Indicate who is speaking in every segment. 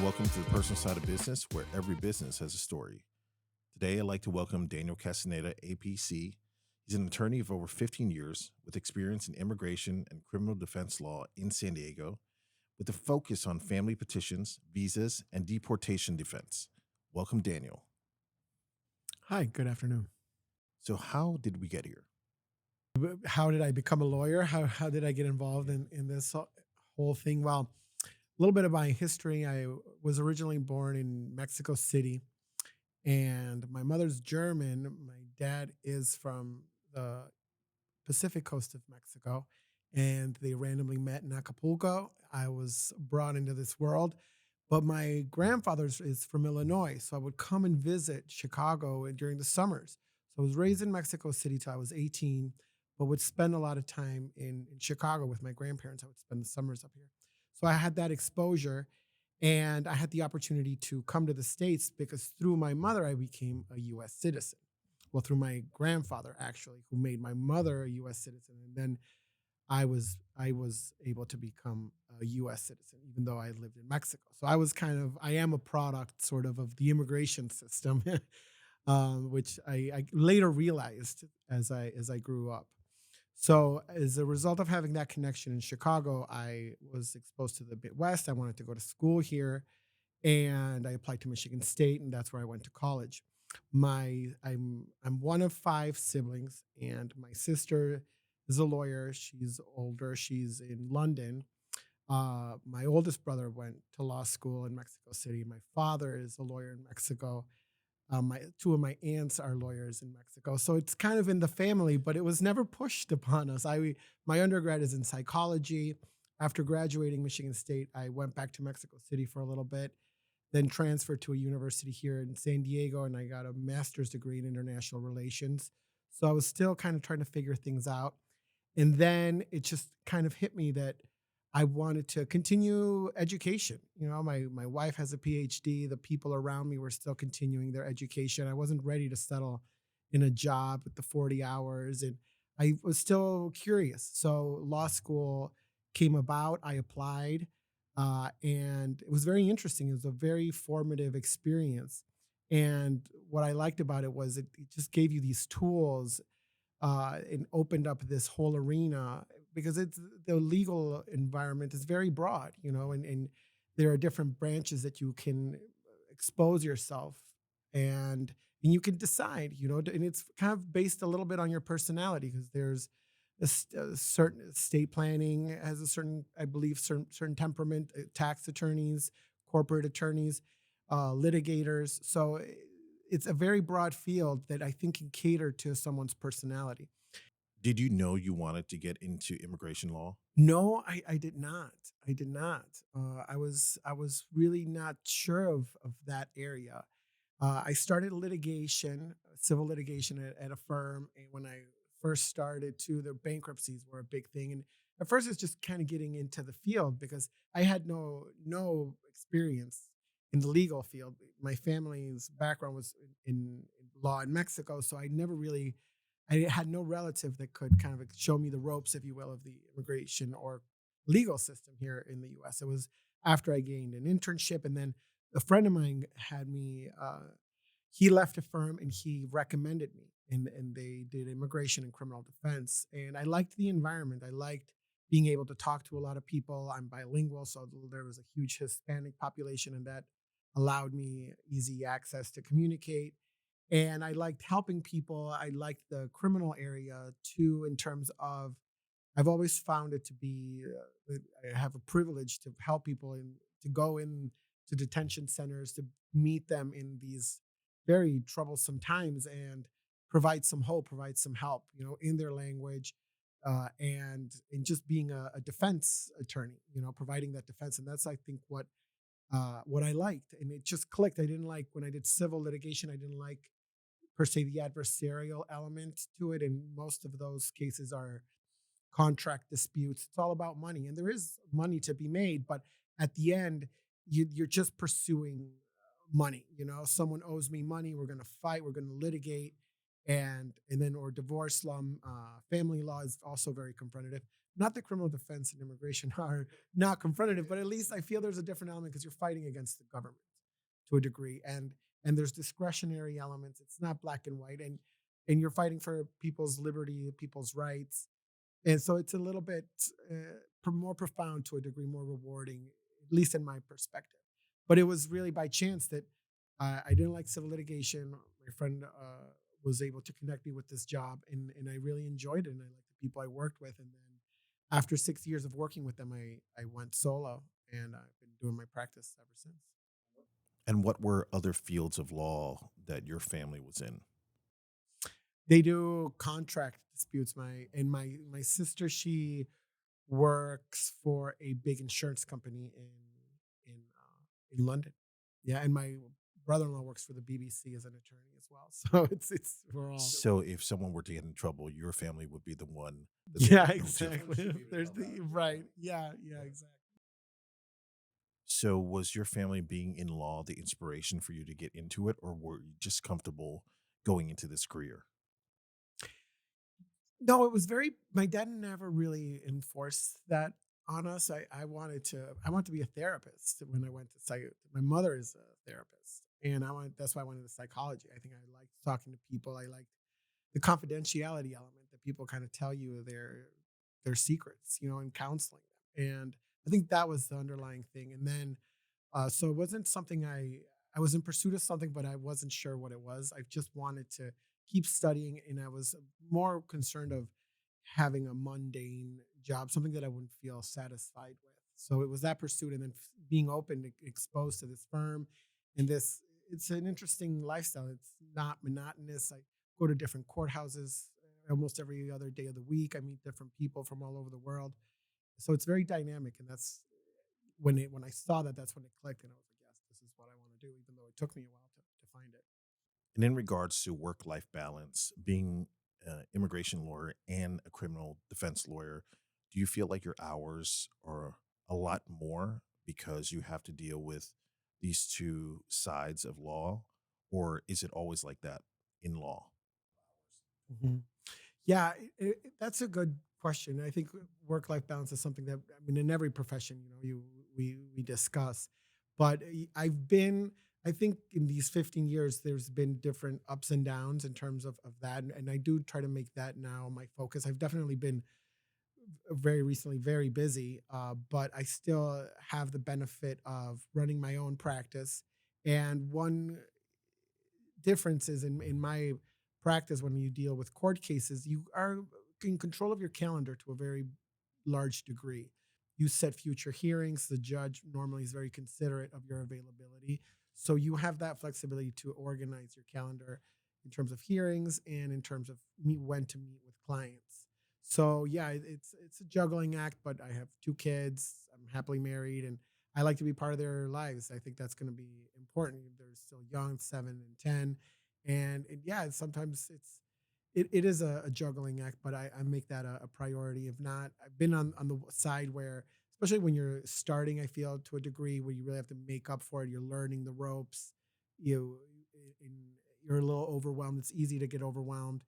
Speaker 1: and welcome to the personal side of business, where every business has a story. Today, I'd like to welcome Daniel Castaneda, APC. He's an attorney of over 15 years with experience in immigration and criminal defense law in San Diego, with a focus on family petitions, visas, and deportation defense. Welcome, Daniel.
Speaker 2: Hi, good afternoon.
Speaker 1: So, how did we get here?
Speaker 2: How did I become a lawyer? How did I get involved in this whole thing? Well, a little bit of my history. I was originally born in Mexico City, and my mother's German. My dad is from the Pacific coast of Mexico, and they randomly met in Acapulco. I was brought into this world, but my grandfather's is from Illinois, so I would come and visit Chicago during the summers. So I was raised in Mexico City till I was 18, but would spend a lot of time in Chicago with my grandparents. I would spend the summers up here. So I had that exposure, and I had the opportunity to come to the States because through my mother, I became a US citizen. Well, through my grandfather, actually, who made my mother a US citizen. And then I was able to become a US citizen, even though I lived in Mexico. So I am a product sort of the immigration system, which I later realized as I grew up. So as a result of having that connection in Chicago, I was exposed to the Midwest. I wanted to go to school here, and I applied to Michigan State, and that's where I went to college. I'm one of five siblings, and my sister is a lawyer. She's older. She's in London. My oldest brother went to law school in Mexico City. My father is a lawyer in Mexico. My two of my aunts are lawyers in Mexico, so it's kind of in the family, but it was never pushed upon us. My undergrad is in psychology. After graduating Michigan State, I went back to Mexico City for a little bit, then transferred to a university here in San Diego, and I got a master's degree in international relations. So I was still kind of trying to figure things out. And then it just kind of hit me that I wanted to continue education. My wife has a PhD. The people around me were still continuing their education. I wasn't ready to settle in a job with the 40 hours, and I was still curious. So law school came about. I applied, and it was very interesting. It was a very formative experience. And what I liked about it was it just gave you these tools, and opened up this whole arena because it's the legal environment is very broad, and there are different branches that you can expose yourself, and you can decide, and it's kind of based a little bit on your personality because there's a certain estate planning has a certain, I believe, certain temperament, tax attorneys, corporate attorneys, litigators. So it's a very broad field that I think can cater to someone's personality.
Speaker 1: Did you know you wanted to get into immigration law?
Speaker 2: No, I did not. I did not. I was really not sure of that area. I started litigation, civil litigation at a firm, and when I first started, too, the bankruptcies were a big thing. And at first, it's just kind of getting into the field because I had no experience in the legal field. My family's background was in law in Mexico, so I had no relative that could kind of show me the ropes, if you will, of the immigration or legal system here in the U.S. It was after I gained an internship, and then a friend of mine had me. He left a firm and he recommended me, and they did immigration and criminal defense. And I liked the environment. I liked being able to talk to a lot of people. I'm bilingual, so there was a huge Hispanic population, and that allowed me easy access to communicate. And I liked helping people. I liked the criminal area too, in terms of I've always found it to be I have a privilege to help people and to go in to detention centers to meet them in these very troublesome times and provide some hope, provide some help, in their language, and just being a defense attorney, providing that defense, and that's I think what I liked, and it just clicked. I didn't like when I did civil litigation. I didn't like per se the adversarial element to it, and most of those cases are contract disputes. It's all about money, and there is money to be made, but at the end, you're just pursuing money. Someone owes me money. We're going to fight. We're going to litigate, and then or divorce law, family law is also very confrontative. not that criminal defense and immigration are not confrontative, but at least I feel there's a different element because you're fighting against the government to a degree, and there's discretionary elements. It's not black and white, and you're fighting for people's liberty, people's rights, and so it's a little bit more profound to a degree, more rewarding, at least in my perspective. But it was really by chance that I didn't like civil litigation. My friend was able to connect me with this job, and I really enjoyed it, and I liked the people I worked with. And then after 6 years of working with them, I went solo, and I've been doing my practice ever since.
Speaker 1: And what were other fields of law that your family was in?
Speaker 2: They do contract disputes. My sister, she works for a big insurance company in London. Yeah, and my brother-in-law works for the BBC as an attorney as well. So it's we're all
Speaker 1: So if someone were to get in trouble, your family would be the one that they
Speaker 2: yeah,
Speaker 1: would go to.
Speaker 2: exactly. There's the right. Yeah, yeah, exactly.
Speaker 1: So was your family being in law the inspiration for you to get into it, or were you just comfortable going into this career?
Speaker 2: No, it was very my dad never really enforced that on us. I wanted to be a therapist when I went to my mother is a therapist. And that's why I went into psychology. I think I liked talking to people. I liked the confidentiality element that people kind of tell you their secrets, in counseling them. And I think that was the underlying thing. And then so it wasn't something I was in pursuit of something, but I wasn't sure what it was. I just wanted to keep studying, and I was more concerned of having a mundane job, something that I wouldn't feel satisfied with. So it was that pursuit, and then being open, exposed to this firm, and this. It's an interesting lifestyle. It's not monotonous. I go to different courthouses almost every other day of the week. I meet different people from all over the world, so it's very dynamic, and that's when I saw that, that's when it clicked, and I was like, yes, this is what I want to do, even though it took me a while to find it.
Speaker 1: And in regards to work life balance, being an immigration lawyer and a criminal defense lawyer, do you feel like your hours are a lot more because you have to deal with these two sides of law? Or is it always like that in law?
Speaker 2: Mhm. Yeah, that's a good question. I think work life balance is something that I mean in every profession, we discuss. But I think in these 15 years, there's been different ups and downs in terms of that, and I do try to make that now my focus. I've definitely been very recently very busy, but I still have the benefit of running my own practice. And one differences in my practice when you deal with court cases, you are in control of your calendar to a very large degree. You set future hearings. The judge normally is very considerate of your availability. So you have that flexibility to organize your calendar in terms of hearings and in terms of when to meet with clients. So yeah, it's a juggling act, but I have two kids. I'm happily married, and I like to be part of their lives. I think that's going to be important. They're still young, 7 and 10, and yeah, sometimes it is a juggling act, but I make that a priority. If not, I've been on the side where, especially when you're starting, I feel to a degree where you really have to make up for it. You're learning the ropes. You in, you're a little overwhelmed. It's easy to get overwhelmed,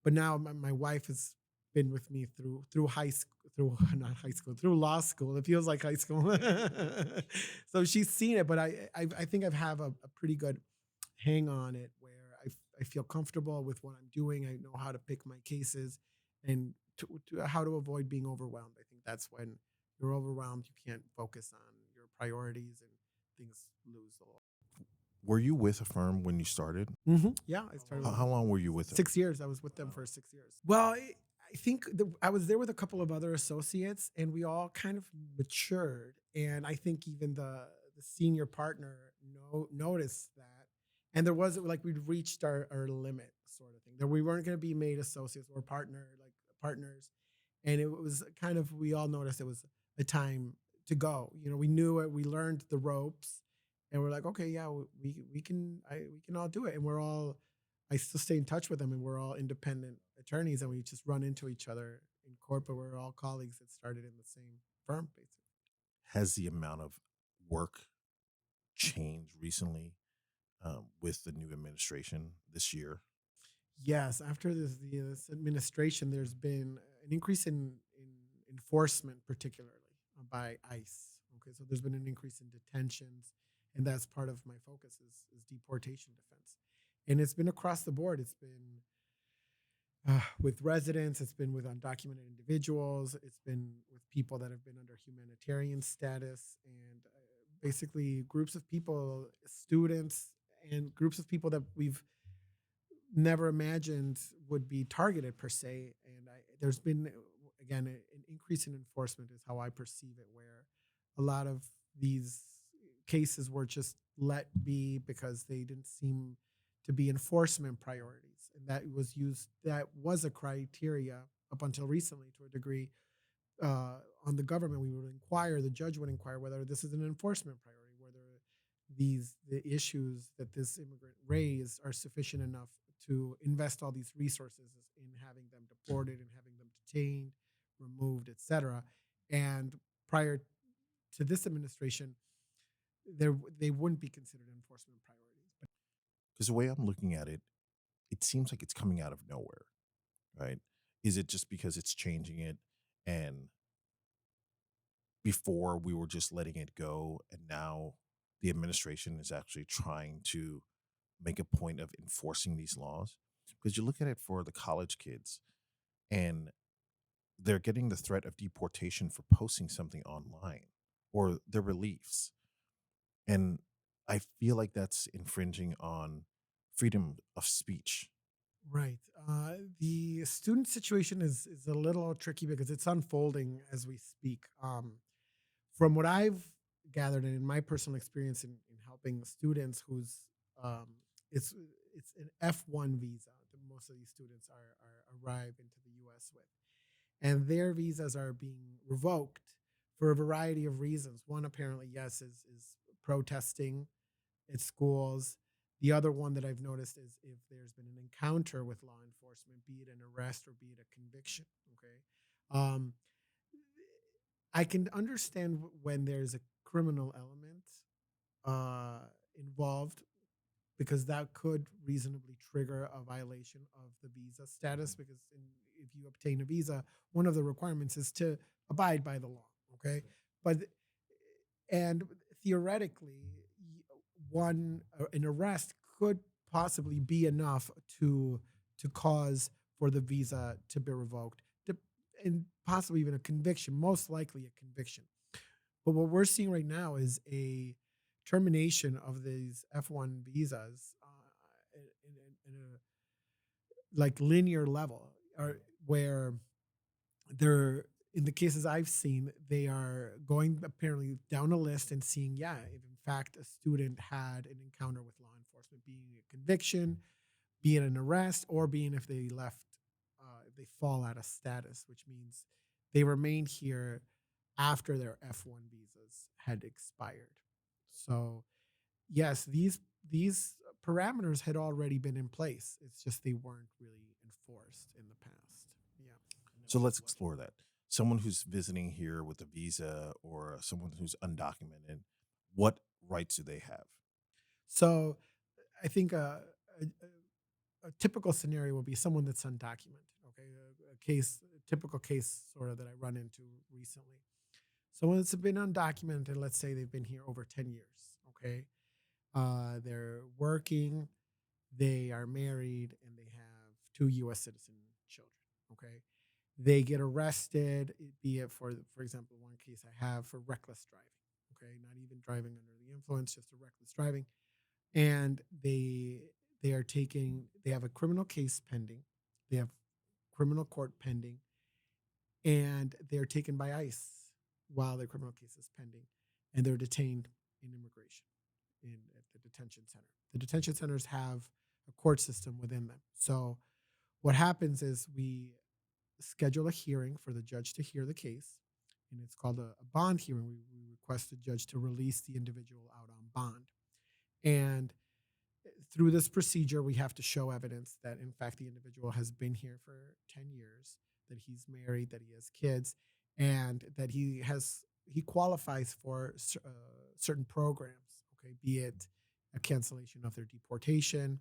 Speaker 2: but now my wife has been with me through high school, through not high school, through law school. It feels like high school. So she's seen it, but I think I've have a pretty good hang on it where I feel comfortable with what I'm doing. I know how to pick my cases and how to avoid being overwhelmed. I think that's when you're overwhelmed, you can't focus on your priorities and things lose a little.
Speaker 1: Were you with a firm when you started?
Speaker 2: Yeah, I started
Speaker 1: How
Speaker 2: with them.
Speaker 1: long were you with them?
Speaker 2: 6 years. I was with them for 6 years. Well, I think I was there with a couple of other associates, and we all kind of matured. And I think even the senior partner noticed that, and there was like we'd reached our limit, sort of thing. That we weren't going to be made associates or partners, and it was kind of we all noticed it was a time to go. We knew it. We learned the ropes, and we're like, okay, yeah, we can all do it, and we're all I still stay in touch with them, and we're all independent attorneys, and we just run into each other in court, but we're all colleagues that started in the same firm, basically.
Speaker 1: Has the amount of work changed recently with the new administration this year?
Speaker 2: Yes, after this administration, there's been an increase in enforcement, particularly by ICE. Okay, so there's been an increase in detentions, and that's part of my focus is deportation defense, and it's been across the board. It's been with residents, it's been with undocumented individuals, it's been with people that have been under humanitarian status, and basically groups of people, students, and groups of people that we've never imagined would be targeted per se. And there's been again an increase in enforcement is how I perceive it, where a lot of these cases were just let be because they didn't seem to be enforcement priorities, and that was a criteria up until recently to a degree on the government. We would inquire, the judge would inquire whether this is an enforcement priority, whether the issues that this immigrant raised are sufficient enough to invest all these resources in having them deported and having them detained, removed, etc. And prior to this administration, they wouldn't be considered enforcement priorities. But
Speaker 1: Because the way I'm looking at it, it seems like it's coming out of nowhere, right? Is it just because it's changing it and before we were just letting it go and now the administration is actually trying to make a point of enforcing these laws? Because you look at it for the college kids and they're getting the threat of deportation for posting something online or their beliefs. And I feel like that's infringing on freedom of speech.
Speaker 2: right, the student situation is a little tricky because it's unfolding as we speak. From what I've gathered and in my personal experience in helping students who's um, it's it's an F1 visa that most of these students are arrive into the U.S. with, and their visas are being revoked for a variety of reasons. One apparently, yes, is protesting at schools. The other one that I've noticed is if there's been an encounter with law enforcement, be it an arrest or be it a conviction. Okay, um, I can understand when there's a criminal element involved because that could reasonably trigger a violation of the visa status. Because if you obtain a visa, one of the requirements is to abide by the law. Okay, but and theoretically, one an arrest could possibly be enough to cause for the visa to be revoked, and possibly even a conviction. Most likely, a conviction. But what we're seeing right now is a termination of these F1 visas in a like linear level, or where they're in the cases I've seen, they are going apparently down a list and seeing, yeah, if in fact a student had an encounter with law enforcement, being a conviction, being an arrest, or being if they left, if they fall out of status, which means they remained here after their F1 visas had expired. So yes, these parameters had already been in place. It's just they weren't really enforced in the past. Yeah.
Speaker 1: So let's explore that. Someone who's visiting here with a visa or someone who's undocumented, what rights do they have?
Speaker 2: So I think a typical scenario would be someone that's undocumented. Okay, a typical case sort of that I run into recently. Someone that's been undocumented. Let's say they've been here over 10 years. Okay, they're working, they are married, and they have two U.S. citizen children. Okay, they get arrested, be it for example, one case I have for reckless driving. Okay, not even driving under the influence, just a reckless driving, and they have a criminal case pending, they have criminal court pending, and they're taken by ICE while their criminal case is pending, and they're detained in immigration at the detention center. The detention centers have a court system within them. So what happens is we schedule a hearing for the judge to hear the case, and it's called a bond hearing. We request the judge to release the individual out on bond. And through this procedure, we have to show evidence that, in fact, the individual has been here for 10 years, that he's married, that he has kids, and that he qualifies for certain programs. Okay, be it a cancellation of their deportation,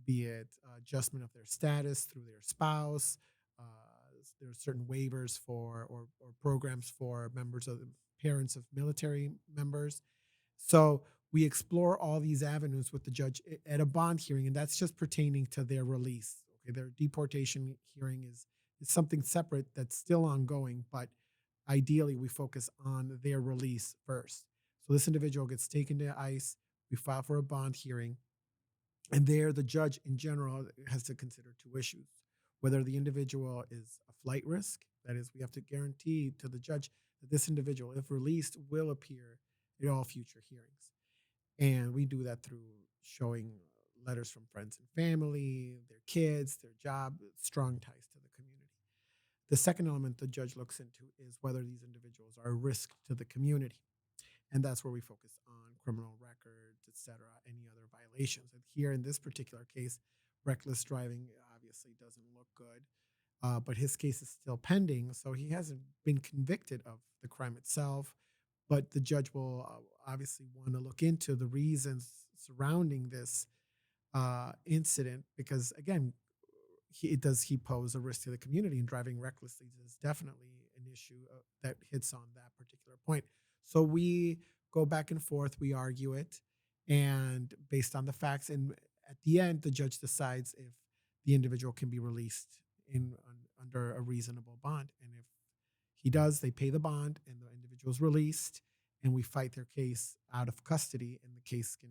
Speaker 2: be it adjustment of their status through their spouse, there's certain waivers for or programs for members of the parents of military members. So we explore all these avenues with the judge at a bond hearing, and that's just pertaining to their release. Okay, their deportation hearing is something separate that's still ongoing, but ideally we focus on their release first. So this individual gets taken to ICE. We file for a bond hearing, and there, the judge in general has to consider two issues: whether the individual is a flight risk, that is, we have to guarantee to the judge that this individual, if released, will appear at all future hearings. And we do that through showing letters from friends and family, their kids, their job, strong ties to the community. The second element the judge looks into is whether these individuals are a risk to the community. And that's where we focus on criminal records, et cetera, any other violations. And here in this particular case, reckless driving obviously doesn't look good, but his case is still pending, so he hasn't been convicted of the crime itself. But the judge will obviously want to look into the reasons surrounding this incident because, again, does he pose a risk to the community? And driving recklessly is definitely an issue that hits on that particular point. So we go back and forth, we argue it, and based on the facts, and at the end, the judge decides if the individual can be released under a reasonable bond. And if he does, they pay the bond, and the individual is released, and we fight their case out of custody, and the case can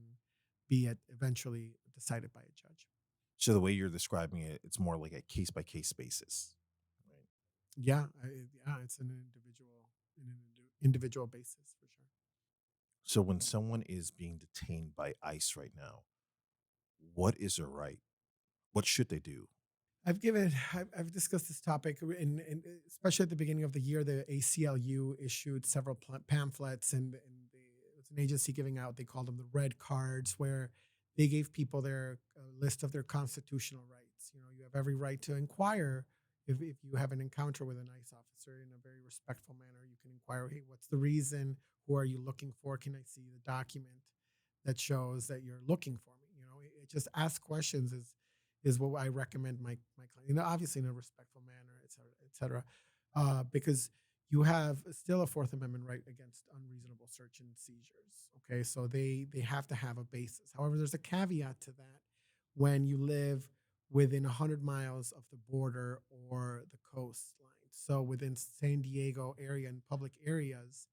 Speaker 2: be eventually decided by a judge.
Speaker 1: So the way you're describing it, it's more like a case by case basis, right?
Speaker 2: Yeah, yeah, it's an individual basis for sure.
Speaker 1: So when someone is being detained by ICE right now, what is their right? What should they do?
Speaker 2: I've discussed this topic, and especially at the beginning of the year, the ACLU issued several pamphlets, and it was an agency giving out. They called them the red cards, where they gave people their list of their constitutional rights. You know, you have every right to inquire if you have an encounter with an ICE officer in a very respectful manner. You can inquire, hey, what's the reason? Who are you looking for? Can I see the document that shows that you're looking for me? You know, just ask questions is what I recommend my client. You know, obviously in a respectful manner, et cetera, because you have still a Fourth Amendment right against unreasonable search and seizures. Okay, so they have to have a basis. However, there's a caveat to that when you live within 100 miles of the border or the coastline. So within San Diego area and public areas,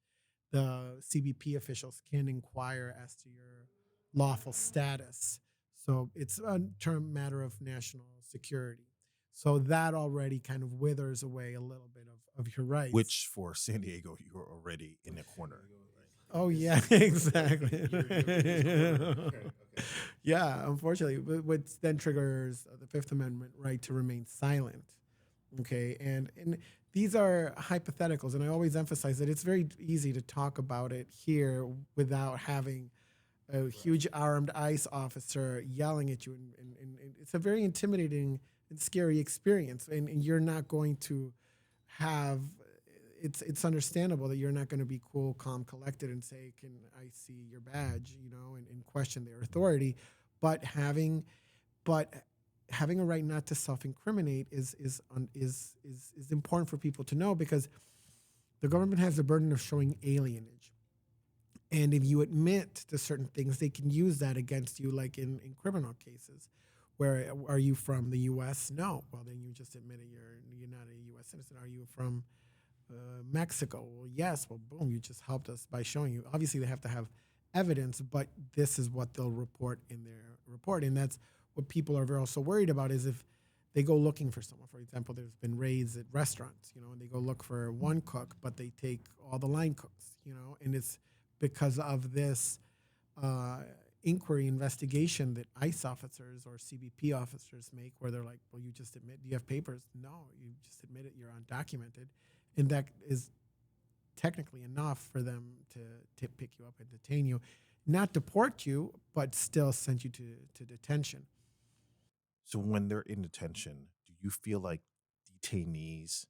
Speaker 2: the CBP officials can inquire as to your lawful status. So it's a term matter of national security. So that already kind of withers away a little bit of your rights.
Speaker 1: Which for San Diego, you're already in a corner, right?
Speaker 2: Oh yeah, exactly. Yeah, unfortunately, which then triggers the Fifth Amendment right to remain silent. Okay, and these are hypotheticals, and I always emphasize that it's very easy to talk about it here without having a huge armed ICE officer yelling at you, and it's a very intimidating and scary experience, and you're not going to have. It's understandable that you're not going to be cool, calm, collected, and say, "Can I see your badge?" You know, and question their authority, but but having a right not to self-incriminate is important for people to know because the government has the burden of showing alienage. And if you admit to certain things, they can use that against you, like in criminal cases. Where are you from the U.S.? No. Well, then you just admitted you're not a U.S. citizen. Are you from Mexico? Well, yes. Well, boom, you just helped us by showing you. Obviously, they have to have evidence, but this is what they'll report in their report, and that's what people are very also worried about is if they go looking for someone. For example, there's been raids at restaurants, you know, and they go look for one cook, but they take all the line cooks, you know, and it's because of this uh, inquiry investigation that ICE officers or CBP officers make, where they're like, "Well, you just admit, do you have papers? No, you just admit it. You're undocumented," and that is technically enough for them to pick you up and detain you, not deport you, but still send you to detention.
Speaker 1: So when they're in detention, do you feel like detainees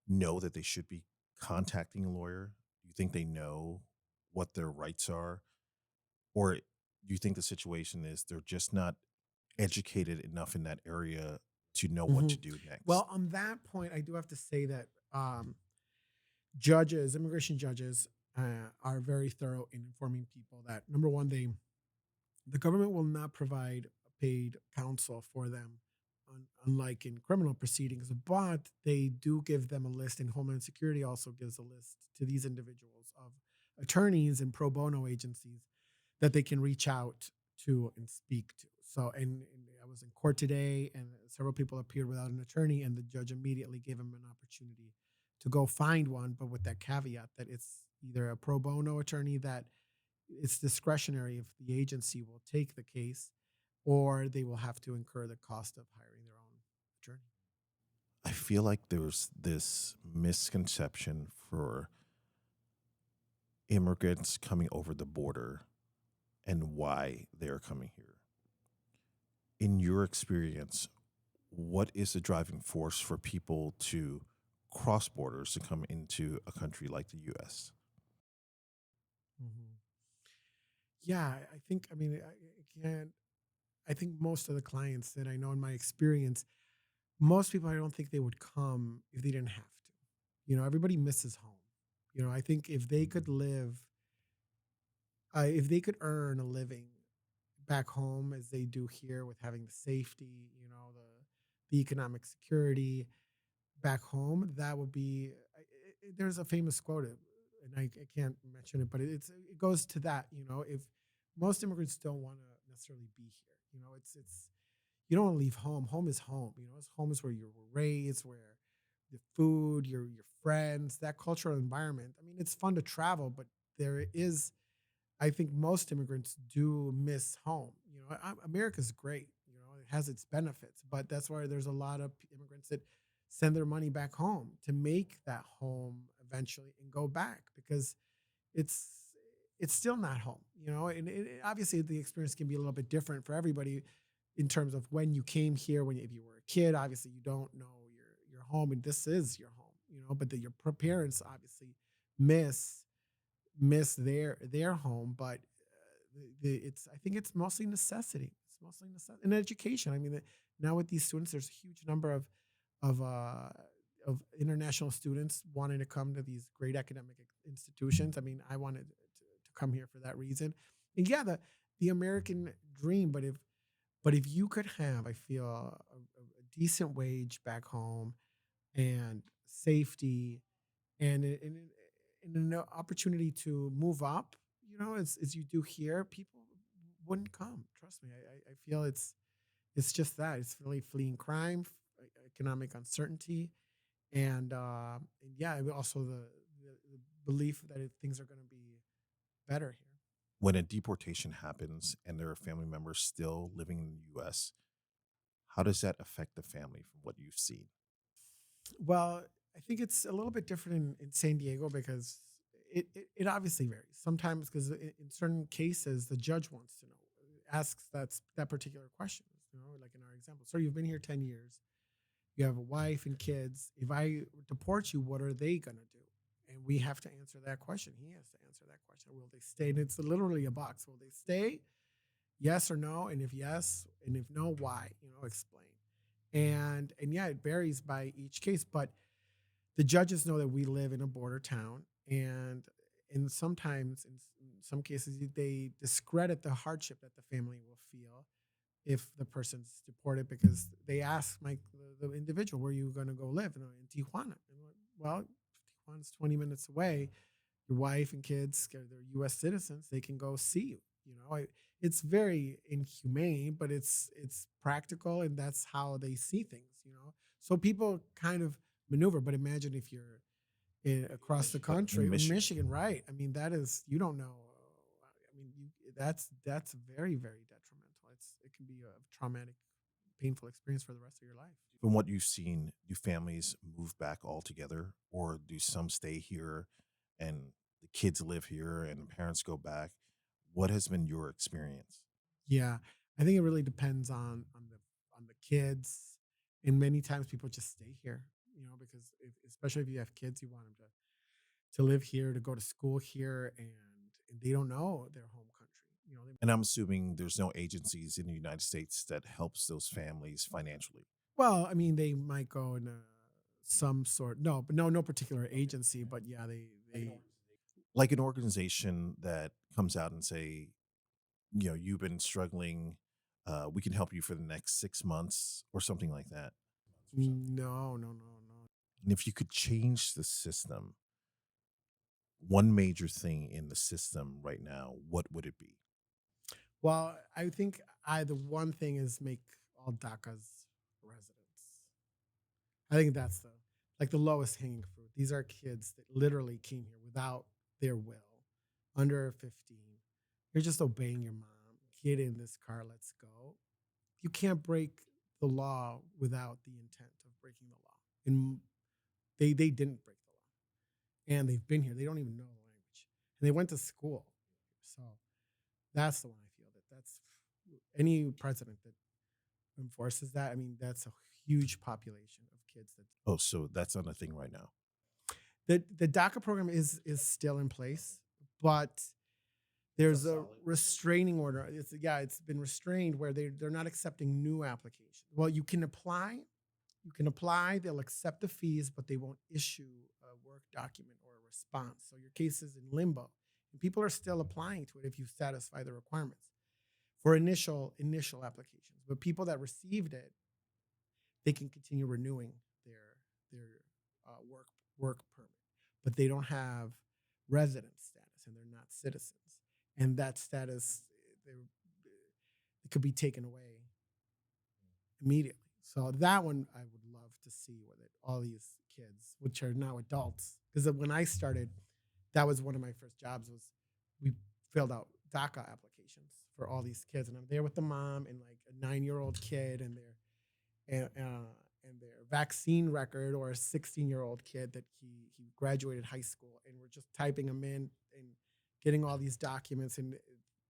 Speaker 1: know that they should be contacting a lawyer? Do you think they know what their rights are? Or do you think the situation is they're just not educated enough in that area to know what
Speaker 2: Mhm.
Speaker 1: to do next?
Speaker 2: Well, on that point, I do have to say that judges, immigration judges, are very thorough in informing people that number one, the government will not provide paid counsel for them, unlike in criminal proceedings, but they do give them a list, and Homeland Security also gives a list to these individuals of attorneys and pro bono agencies that they can reach out to and speak to. So, and I was in court today, and several people appeared without an attorney, and the judge immediately gave them an opportunity to go find one, but with that caveat that it's either a pro bono attorney that it's discretionary if the agency will take the case, or they will have to incur the cost of hiring their own attorney.
Speaker 1: I feel like there's this misconception for immigrants coming over the border and why they're coming here. In your experience, what is the driving force for people to cross borders to come into a country like the US?
Speaker 2: Mhm. Yeah, I think. I mean, I can't. I think most of the clients that I know in my experience, most people I don't think they would come if they didn't have to. Everybody misses home. I think if they could live, if they could earn a living back home as they do here with having the safety, the economic security, back home, that would be. There's a famous quote, and I can't mention it, but it goes to that. If most immigrants don't want to necessarily be here, it's you don't want to leave home. Home is home. Home is where you were raised, where the food, your friends, that cultural environment. I mean, it's fun to travel, but there is I think most immigrants do miss home. America's great. It has its benefits, but that's why there's a lot of immigrants that send their money back home to make that home eventually and go back because it's it's still not home. And obviously the experience can be a little bit different for everybody in terms of when you came here. When if you were a kid, obviously you don't know your home, and this is your home. But your parents obviously miss miss their home, but it's I think it's mostly necessity. It's mostly necessity and education. I mean, now with these students, there's a huge number of uh, of international students wanting to come to these great academic institutions. I mean, I wanted to come here for that reason. And yeah, the American dream. But if you could have, I feel a decent wage back home and safety and an opportunity to move up, as you do here, people wouldn't come. Trust me. I feel it's just that. It's really fleeing crime, economic uncertainty, and yeah, also the belief that things are going to be better here.
Speaker 1: When a deportation happens and there are family members still living in the US, how does that affect the family from what you've seen?
Speaker 2: Well, I think it's a little bit different in San Diego because it obviously varies. Sometimes because in certain cases the judge wants to know, asks that particular question. Like in our example, so you've been here 10 years, you have a wife and kids. If I deport you, what are they gonna do? And we have to answer that question. He has to answer that question. Will they stay? And it's literally a box. Will they stay? Yes or no? And if yes, and if no, why? Explain. And yeah, it varies by each case, but the judges know that we live in a border town, and sometimes in some cases they discredit the hardship that the family will feel if the person's deported because they ask the individual, where are you going to go live? And in Tijuana. And I'm like, well, Tijuana's 20 minutes away. Your wife and kids, they're U.S. citizens. They can go see you. It's very inhumane, but it's practical, and that's how they see things. So people kind of maneuver. But imagine if you're across the
Speaker 1: But
Speaker 2: country,
Speaker 1: in
Speaker 2: in
Speaker 1: Michigan,
Speaker 2: Michigan, right? I mean, that is you don't know. I mean, that's very very detrimental. It can be a traumatic, painful experience for the rest of your life.
Speaker 1: from what you've seen, do families move back altogether or do some stay here and the kids live here and the parents go back? What has been your experience?
Speaker 2: Yeah, I think it really depends on the kids, and many times people just stay here. Because especially if you have kids, you want them to live here, to go to school here, and they don't know their home country. They
Speaker 1: And I'm assuming there's no agencies in the United States that helps those families financially.
Speaker 2: Well, I mean, they might go in some sort. No, but no particular agency. But yeah, they
Speaker 1: Like an organization that comes out and say, you've been struggling. We can help you for the next 6 months or something like that.
Speaker 2: no.
Speaker 1: And if you could change the system, one major thing in the system right now, what would it be?
Speaker 2: Well, I think the one thing is make all DACA's residents. I think that's the lowest hanging fruit. These are kids that literally came here without their will, under 15. You're just obeying your mom. Get in this car, let's go. You can't break the law without the intent of breaking the law. And they didn't break the law. And they've been here. They don't even know the language. And they went to school. So that's the one I feel that's any president that enforces that. I mean, that's a huge population of kids that
Speaker 1: Oh, so that's not a thing right now.
Speaker 2: the DACA program is still in place, but there's a restraining order. It's been restrained where they're not accepting new applications. Well, you can apply. You can apply. They'll accept the fees, but they won't issue a work document or a response. So your case is in limbo, and people are still applying to it if you satisfy the requirements for initial applications. But people that received it, they can continue renewing their work permit, but they don't have resident status and they're not citizens. And that status, it could be taken away immediately. So that one I would love to see with it. All these kids, which are now adults, because when I started, that was one of my first jobs. Was we filled out DACA applications for all these kids, and I'm there with the mom and like a 9-year-old kid and their vaccine record, or a 16-year-old kid that he graduated high school, and we're just typing them in and getting all these documents, and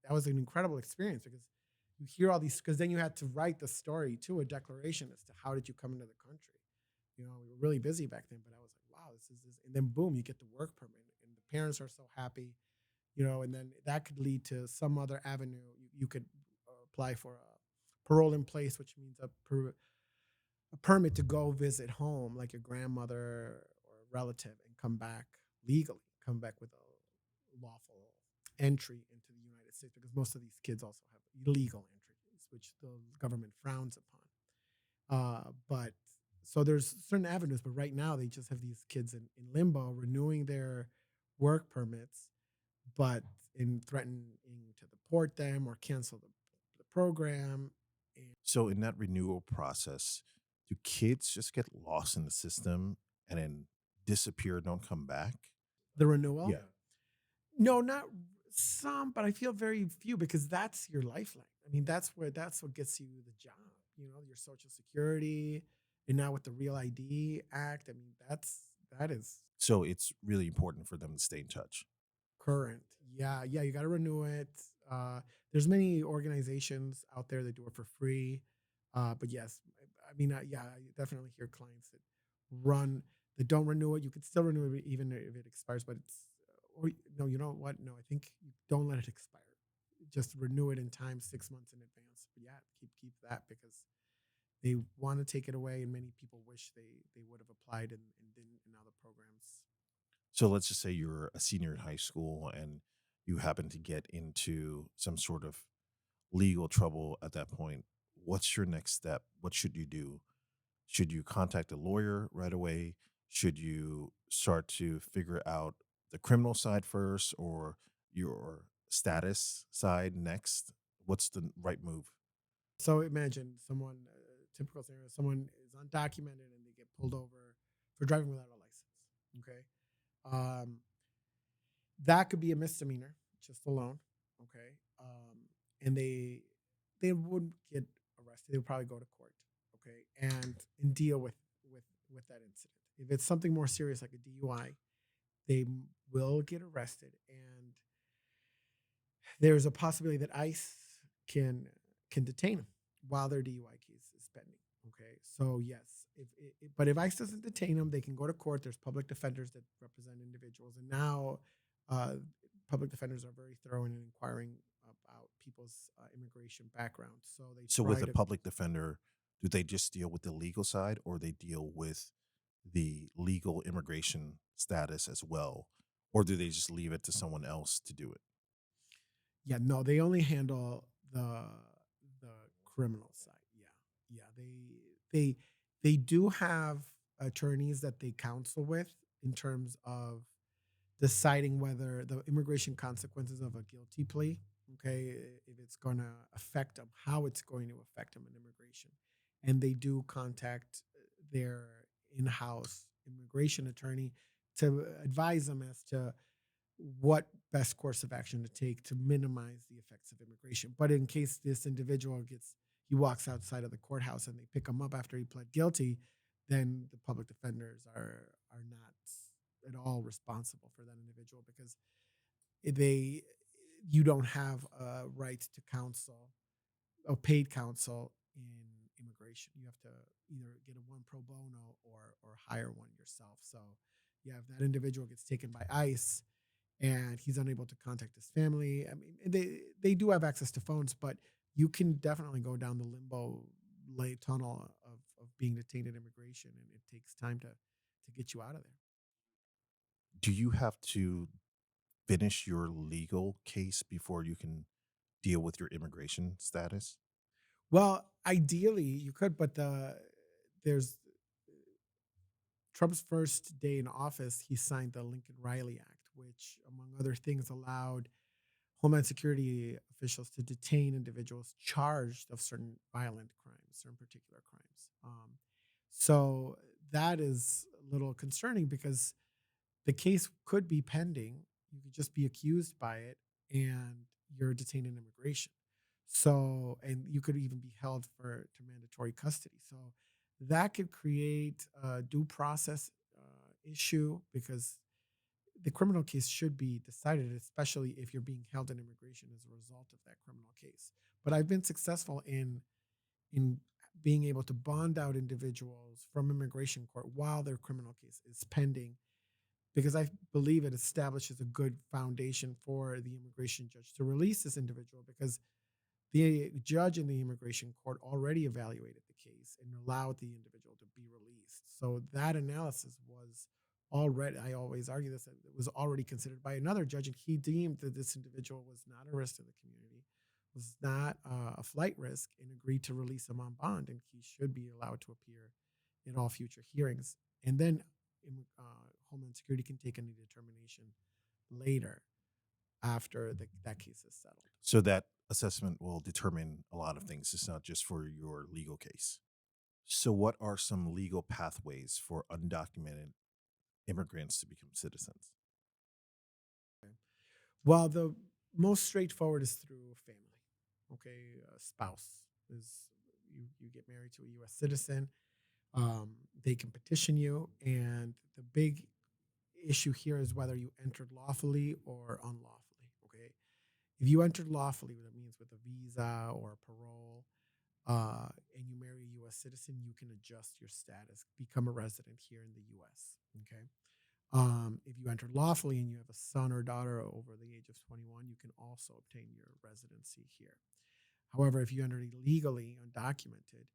Speaker 2: that was an incredible experience because you hear all these, because then you had to write the story to a declaration as to how did you come into the country. We were really busy back then, but I was like, wow, this, and then boom, you get the work permit, and the parents are so happy, and then that could lead to some other avenue. You could apply for a parole in place, which means a permit to go visit home, like your grandmother or a relative, and come back legally, come back with a lawful entry into the United States, because most of these kids also have illegal entries, which the government frowns upon. But so there's certain avenues, but right now they just have these kids in limbo, renewing their work permits, but in threatening to deport them or cancel the program. And
Speaker 1: So in that renewal process, do kids just get lost in the system and then disappear, don't come back?
Speaker 2: the renewal,
Speaker 1: Yeah.
Speaker 2: no, not some, but I feel very few, because that's your lifeline. I mean, that's what gets you the job. Your social security, and now with the Real ID Act. I mean, that is
Speaker 1: So it's really important for them to stay in touch.
Speaker 2: current. Yeah, you got to renew it. There's many organizations out there that do it for free. But yes, I mean, yeah, I definitely hear clients that don't renew it. You can still renew it even if it expires, but or no, you know what? No, I think you don't let it expire. Just renew it in time, 6 months in advance. But yeah, keep that, because they want to take it away, and many people wish they would have applied and didn't, and now the programs.
Speaker 1: So let's just say you're a senior in high school and you happen to get into some sort of legal trouble at that point. What's your next step? What should you do? Should you contact a lawyer right away? Should you start to figure out the criminal side first or your status side next? What's the right move?
Speaker 2: So imagine someone, typical scenario, someone is undocumented and they get pulled over for driving without a license. Okay. Um, that could be a misdemeanor just alone. Okay. And they wouldn't get arrested. They would probably go to court. Okay. And deal with, with that incident. If it's something more serious like a DUI, they will get arrested, and there's a possibility that ICE can can detain them while their DUI case is pending. Okay, so yes, but if ICE doesn't detain them, they can go to court. There's public defenders that represent individuals, and now uh, public defenders are very thorough in inquiring about people's immigration background. So they
Speaker 1: So with
Speaker 2: try
Speaker 1: a
Speaker 2: to.
Speaker 1: public defender, Do they just deal with the legal side, or they deal with the legal immigration status as well? Or do they just leave it to someone else to do it?
Speaker 2: Yeah, no, they only handle the criminal side. Yeah. Yeah, they they do have attorneys that they counsel with in terms of deciding whether the immigration consequences of a guilty plea, okay, if it's going to affect them, how it's going to affect them in immigration. And they do contact their in-house immigration attorney to advise them as to what best course of action to take to minimize the effects of immigration. But in case this individual he walks outside of the courthouse and they pick him up after he pled guilty, then the public defenders are not at all responsible for that individual because they you don't have a right to counsel or paid counsel in immigration. You have to either get a one pro bono or hire one yourself. So yeah, if that individual gets taken by ICE and he's unable to contact his family. I mean, they do have access to phones, but you can definitely go down the limbo lay tunnel of being detained in immigration, and it takes time to get you out of there.
Speaker 1: Do you have to finish your legal case before you can deal with your immigration status?
Speaker 2: Well, ideally you could, but there's Trump's first day in office, he signed the Lincoln Riley Act, which, among other things, allowed Homeland Security officials to detain individuals charged of certain violent crimes, certain particular crimes. So that is a little concerning because the case could be pending. You could just be accused by it and you're detained in immigration. So, and you could even be held for to mandatory custody. So that could create a due process issue because the criminal case should be decided, especially if you're being held in immigration as a result of that criminal case. But I've been successful in being able to bond out individuals from immigration court while their criminal case is pending because I believe it establishes a good foundation for the immigration judge to release this individual because the judge in the immigration court already evaluated the case and allowed the individual to be released. So that analysis was already, I always argue this, that it was already considered by another judge, and he deemed that this individual was not a risk to the community, was not a flight risk, and agreed to release him on bond, and he should be allowed to appear in all future hearings. And then Homeland Security can take any determination later after that case is settled.
Speaker 1: So that assessment will determine a lot of things. It's not just for your legal case. So, what are some legal pathways for undocumented immigrants to become citizens?
Speaker 2: Well, the most straightforward is through family. Okay, a spouse is you get married to a U.S. citizen. They can petition you, and the big issue here is whether you entered lawfully or unlawfully. Okay, if you entered lawfully, that means with a visa or a parole, and you marry a U.S. citizen, you can adjust your status, become a resident here in the U.S. Okay. If you entered lawfully and you have a son or daughter over the age of 21, you can also obtain your residency here. However, if you entered illegally, undocumented,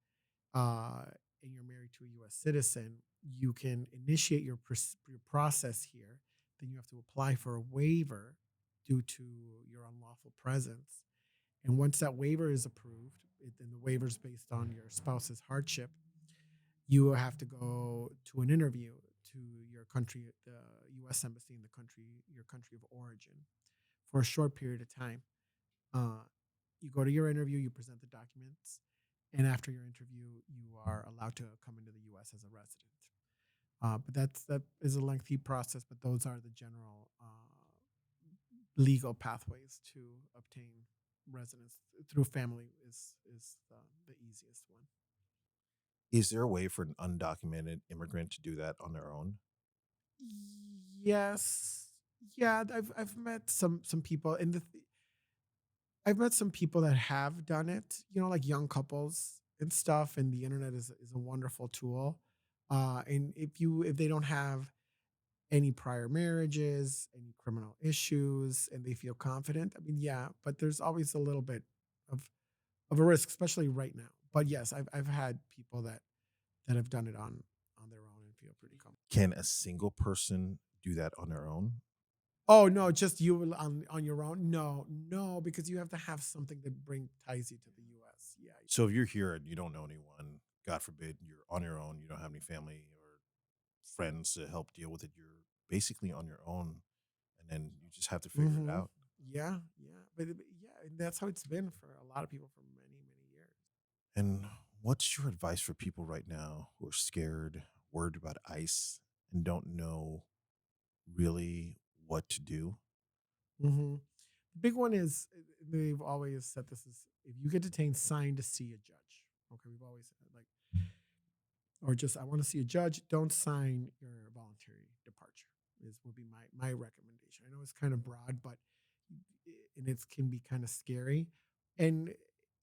Speaker 2: uh, and you're married to a U.S. citizen, you can initiate your process here. Then you have to apply for a waiver due to your unlawful presence. And once that waiver is approved, and the waiver is based on your spouse's hardship, you have to go to an interview to your country, the U.S. embassy in your country of origin, for a short period of time. Uh, you go to your interview, you present the documents, and after your interview, you are allowed to come into the U.S. as a resident. But that is a lengthy process, but those are the general legal pathways to obtain residence through family is the easiest one.
Speaker 1: Is there a way for an undocumented immigrant to do that on their own?
Speaker 2: Yes. Yeah, I've met some people and I've met some people that have done it, like young couples and stuff, and the internet is a wonderful tool. And if they don't have any prior marriages, any criminal issues, and they feel confident, I mean, yeah, but there's always a little bit of of a risk, especially right now. But yes, I've had people that have done it on their own and feel pretty comfortable.
Speaker 1: Can a single person do that on their own?
Speaker 2: Oh no, just you on your own? No, no, because you have to have something that bring ties you to the U.S. Yeah.
Speaker 1: So if you're here and you don't know anyone, God forbid, you're on your own, you don't have any family or friends to help deal with it, you're basically on your own, and then you just have to figure it
Speaker 2: Hmm.
Speaker 1: out.
Speaker 2: Yeah, yeah, but yeah, and that's how it's been for a lot of people for many, many years.
Speaker 1: And what's your advice for people right now who are scared, worried about ICE, and don't know really what to do?
Speaker 2: Hmm. The big one is they've always said this is if you get detained, sign to see a judge. Okay, we've always said like, or just I want to see a judge. Don't sign your voluntary departure. Is will be my recommendation. I know it's kind of broad, but and it can be kind of scary. And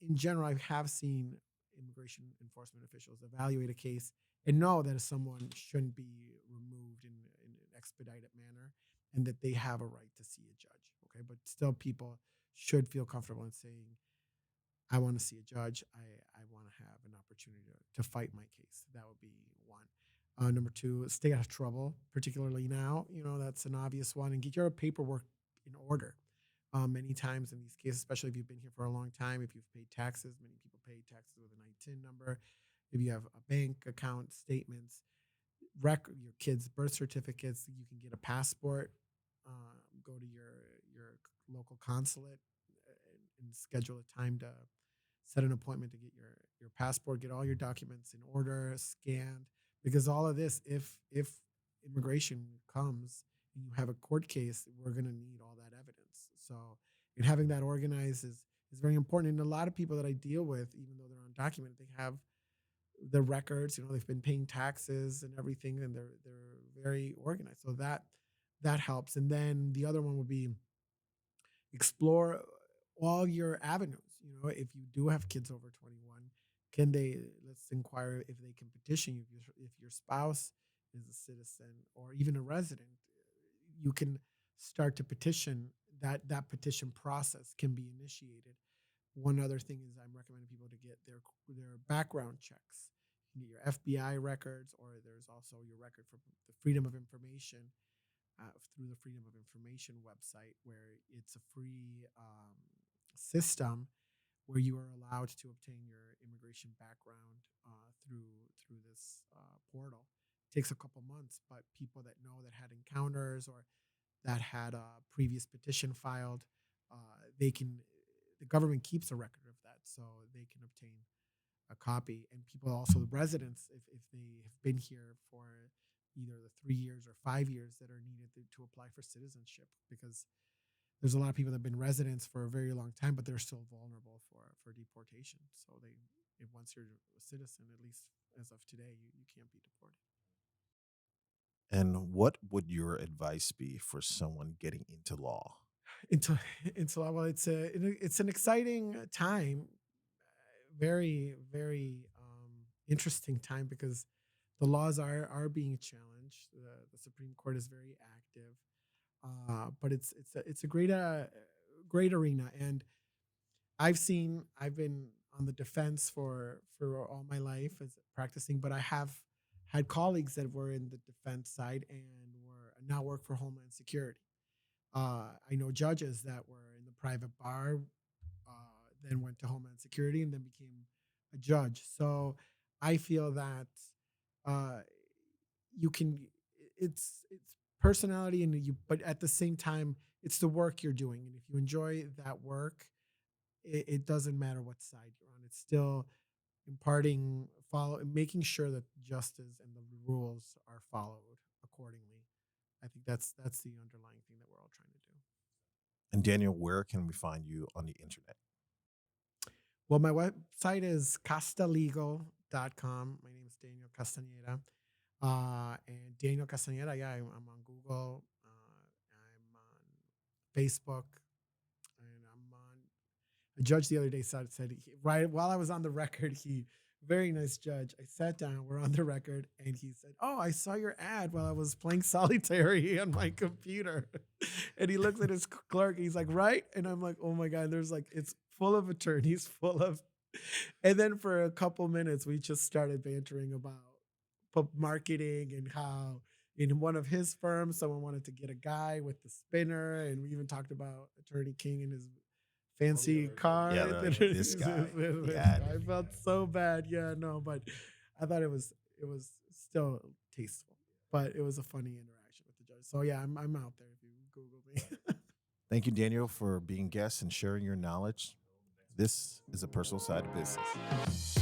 Speaker 2: in general, I have seen immigration enforcement officials evaluate a case and know that someone shouldn't be removed in an expedited manner and that they have a right to see a judge. Okay, but still, people should feel comfortable in saying, I want to see a judge. I want to have an opportunity to fight my case. That would be one. Number two, stay out of trouble, particularly now. You know, that's an obvious one. And get your paperwork in order. Many times in these cases, especially if you've been here for a long time, if you've paid taxes, many people pay taxes with an ITIN number. If you have a bank account statements, your kids' birth certificates, you can get a passport. Go to your local consulate and schedule a time to set an appointment to get your passport, get all your documents in order, scanned. Because all of this, if immigration comes and you have a court case, we're going to need all that evidence. So, and having that organized is very important. And a lot of people that I deal with, even though they're undocumented, they have the records. You know, they've been paying taxes and everything, and they're very organized. So that helps. And then the other one would be explore all your avenues. You know, if you do have kids over 21, can they let's inquire if they can petition you if your spouse is a citizen or even a resident. You can start to petition. That petition process can be initiated. One other thing is I'm recommending people to get their background checks. You can get your FBI records, or there's also your record for the Freedom of Information through the Freedom of Information website, where it's a free system where you are allowed to obtain your immigration background through this portal. It takes a couple months, but people that know that had encounters or that had a previous petition filed, they can. The government keeps a record of that, so they can obtain a copy. And people also, the residents, if they have been here for either the 3 years or 5 years that are needed to apply for citizenship, because there's a lot of people that have been residents for a very long time, but they're still vulnerable for deportation. So if once you're a citizen, at least as of today, you can't be deported.
Speaker 1: And what would your advice be for someone getting into law?
Speaker 2: Into into well, it's an exciting time, very interesting time because the laws are being challenged. The Supreme Court is very active, but it's a great arena, and I've been on the defense for all my life as practicing, but I have had colleagues that were in the defense side and were now work for Homeland Security. I know judges that were in the private bar, then went to Homeland Security, and then became a judge. So I feel that uh, you can. It's personality, and you, but at the same time, it's the work you're doing, and if you enjoy that work, it doesn't matter what side you're on. It's still imparting, making sure that justice and the rules are followed accordingly. I think that's the underlying thing that we're all trying to do.
Speaker 1: And Daniel, where can we find you on the internet?
Speaker 2: Well, my website is castalegal.com. My name is Daniel Castaneda. And Daniel Castaneda, yeah, I'm on Google. I'm on Facebook. And I'm on a judge the other day said right while I was on the record, he very nice judge. I sat down, we're on the record, and he said, "Oh, I saw your ad while I was playing solitary on my computer." And he looks at his clerk, he's like, "Right?" And I'm like, "Oh my God, there's like it's full of attorneys, full of And then for a couple minutes, we just started bantering about marketing and how in one of his firms, someone wanted to get a guy with the spinner, and we even talked about Attorney King and his fancy car.
Speaker 1: Yeah, this guy. Yeah.
Speaker 2: I felt so bad. Yeah, no, but I thought it was still tasteful, but it was a funny interaction with the judge. So yeah, I'm out there if you Google me.
Speaker 1: Thank you, Daniel, for being guest and sharing your knowledge. This is a personal side of business.